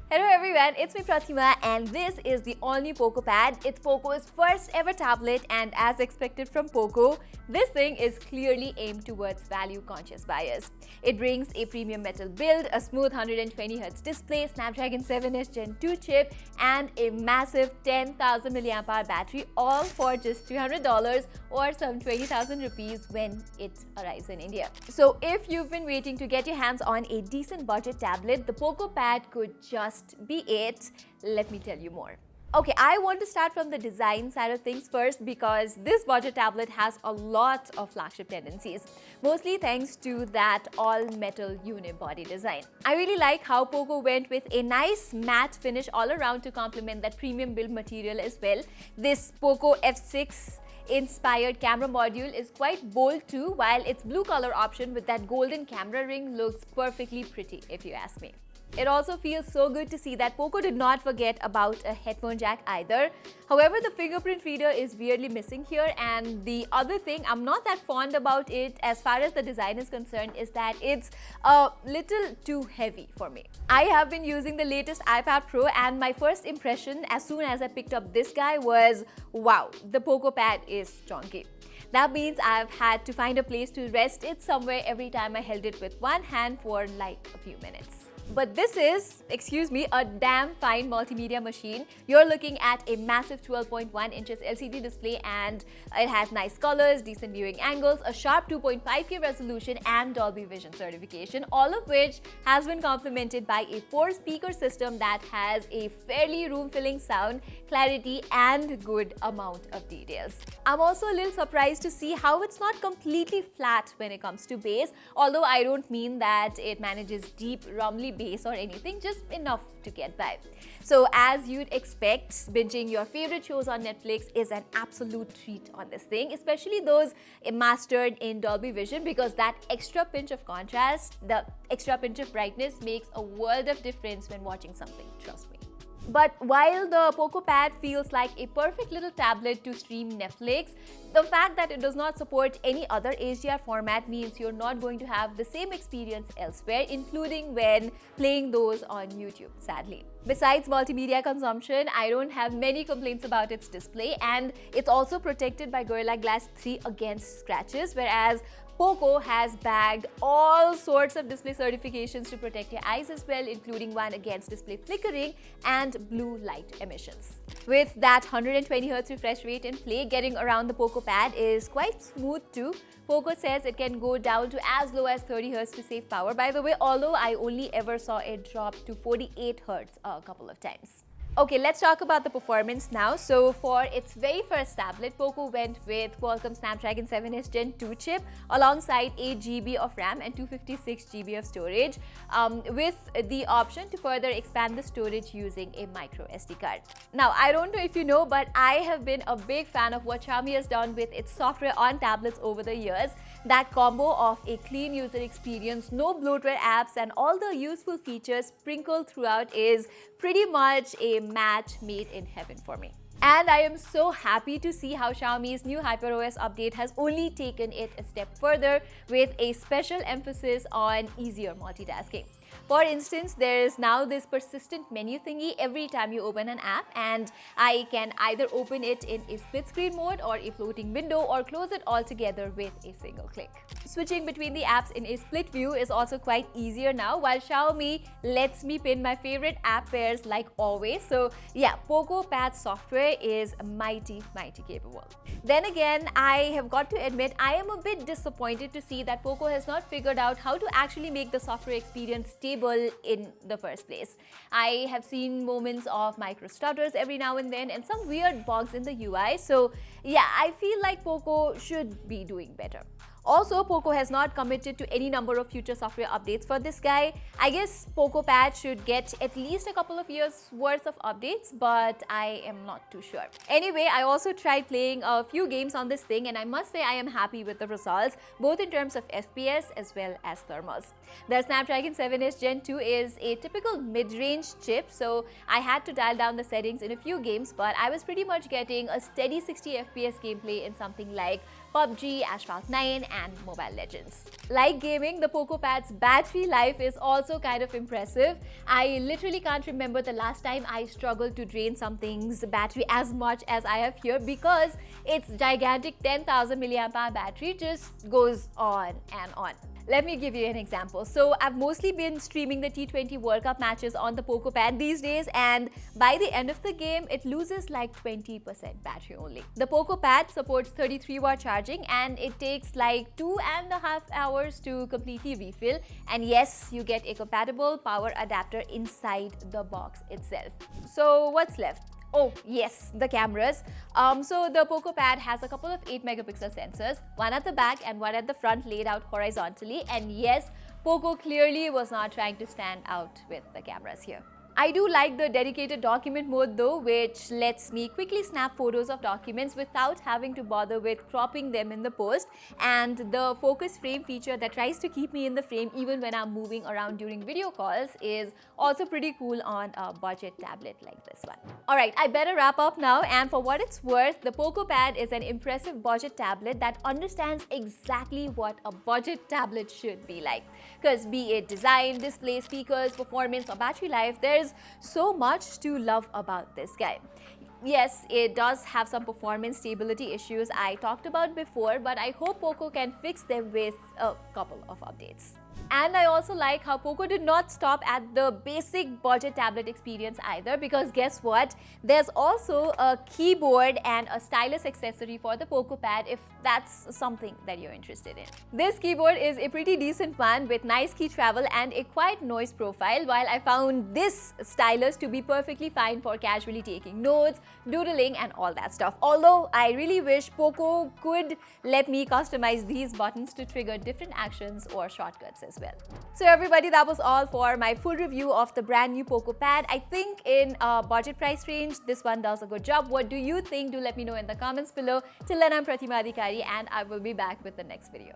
Hello everyone, it's me Pratima and this is the all-new Poco Pad. It's Poco's first ever tablet and as expected from Poco, this thing is clearly aimed towards value-conscious buyers. It brings a premium metal build, a smooth 120Hz display, Snapdragon 7S Gen 2 chip and a massive 10,000 mAh battery, all for just $300 or some 20,000 rupees when it arrives in India. So if you've been waiting to get your hands on a decent budget tablet, the Poco Pad could just be it. Let me tell you more. Okay, I want to start from the design side of things first because this budget tablet has a lot of flagship tendencies, mostly thanks to that all-metal unibody design. I really like how Poco went with a nice matte finish all around to complement that premium build material as well. This Poco F6 inspired camera module is quite bold too, while its blue color option with that golden camera ring looks perfectly pretty if you ask me. It also feels so good to see that Poco did not forget about a headphone jack either. However, the fingerprint reader is weirdly missing here, and the other thing I'm not that fond about it as far as the design is concerned is that it's a little too heavy for me. I have been using the latest iPad Pro and my first impression as soon as I picked up this guy was, wow, the Poco Pad is chunky. That means I've had to find a place to rest it somewhere every time I held it with one hand for like a few minutes. But this is, excuse me, a damn fine multimedia machine. You're looking at a massive 12.1 inches LCD display and it has nice colors, decent viewing angles, a sharp 2.5K resolution and Dolby Vision certification, all of which has been complemented by a 4-speaker system that has a fairly room-filling sound, clarity and good amount of details. I'm also a little surprised to see how it's not completely flat when it comes to bass, although I don't mean that it manages deep, rumbly bass or anything, just enough to get by. So as you'd expect, binging your favorite shows on Netflix is an absolute treat on this thing, especially those mastered in Dolby Vision, because that extra pinch of contrast, the extra pinch of brightness makes a world of difference when watching something, trust me. But while the Poco Pad feels like a perfect little tablet to stream Netflix, the fact that it does not support any other HDR format means you're not going to have the same experience elsewhere, including when playing those on YouTube, sadly. Besides multimedia consumption, I don't have many complaints about its display, and it's also protected by Gorilla Glass 3 against scratches, whereas Poco has bagged all sorts of display certifications to protect your eyes as well, including one against display flickering and blue light emissions. With that 120Hz refresh rate in play, getting around the Poco Pad is quite smooth too. Poco says it can go down to as low as 30Hz to save power, by the way, although I only ever saw it drop to 48Hz a couple of times. Okay, let's talk about the performance now. So for its very first tablet, Poco went with Qualcomm Snapdragon 7S Gen 2 chip alongside 8GB of RAM and 256GB of storage, with the option to further expand the storage using a micro SD card. Now, I don't know if you know, but I have been a big fan of what Xiaomi has done with its software on tablets over the years. That combo of a clean user experience, no bloatware apps and all the useful features sprinkled throughout is pretty much a match made in heaven for me. And I am so happy to see how Xiaomi's new HyperOS update has only taken it a step further with a special emphasis on easier multitasking. For instance, there is now this persistent menu thingy every time you open an app, and I can either open it in a split screen mode or a floating window or close it all together with a single click. Switching between the apps in a split view is also quite easier now, while Xiaomi lets me pin my favorite app pairs like always. So yeah, Poco Pad software is mighty capable. Then again, I have got to admit I am a bit disappointed to see that Poco has not figured out how to actually make the software experience stable in the first place. I have seen moments of micro stutters every now and then and some weird bugs in the UI. So yeah, I feel like Poco should be doing better. Also, Poco has not committed to any number of future software updates for this guy. I guess Poco Pad should get at least a couple of years worth of updates, but I am not too sure. Anyway, I also tried playing a few games on this thing and I must say I am happy with the results, both in terms of FPS as well as thermals. The Snapdragon 7S Gen 2 is a typical mid-range chip, so I had to dial down the settings in a few games, but I was pretty much getting a steady 60 FPS gameplay in something like PUBG, Asphalt 9 and Mobile Legends. Like gaming, the Poco Pad's battery life is also kind of impressive. I literally can't remember the last time I struggled to drain something's battery as much as I have here, because its gigantic 10,000 mAh battery just goes on and on. Let me give you an example. So I've mostly been streaming the T20 World Cup matches on the Poco Pad these days, and by the end of the game, it loses like 20% battery only. The Poco Pad supports 33-watt charging, and it takes like 2.5 hours to completely refill. And yes, you get a compatible power adapter inside the box itself. So what's left? Oh yes, the cameras. So the Poco Pad has a couple of 8-megapixel sensors, one at the back and one at the front laid out horizontally. And yes, Poco clearly was not trying to stand out with the cameras here. I do like the dedicated document mode though, which lets me quickly snap photos of documents without having to bother with cropping them in the post, and the focus frame feature that tries to keep me in the frame even when I'm moving around during video calls is also pretty cool on a budget tablet like this one. Alright, I better wrap up now, and for what it's worth, the Poco Pad is an impressive budget tablet that understands exactly what a budget tablet should be like. Because be it design, display, speakers, performance or battery life, there's so much to love about this guy. Yes, it does have some performance stability issues I talked about before, but I hope Poco can fix them with a couple of updates. And I also like how Poco did not stop at the basic budget tablet experience either, because guess what? There's also a keyboard and a stylus accessory for the Poco Pad if that's something that you're interested in. This keyboard is a pretty decent one with nice key travel and a quiet noise profile, while I found this stylus to be perfectly fine for casually taking notes, doodling and all that stuff. Although I really wish Poco could let me customize these buttons to trigger different actions or shortcuts as well. So everybody, that was all for my full review of the brand new Poco Pad. I think in a budget price range, this one does a good job. What do you think? Do let me know in the comments below. Till then, I'm Pratima and I will be back with the next video.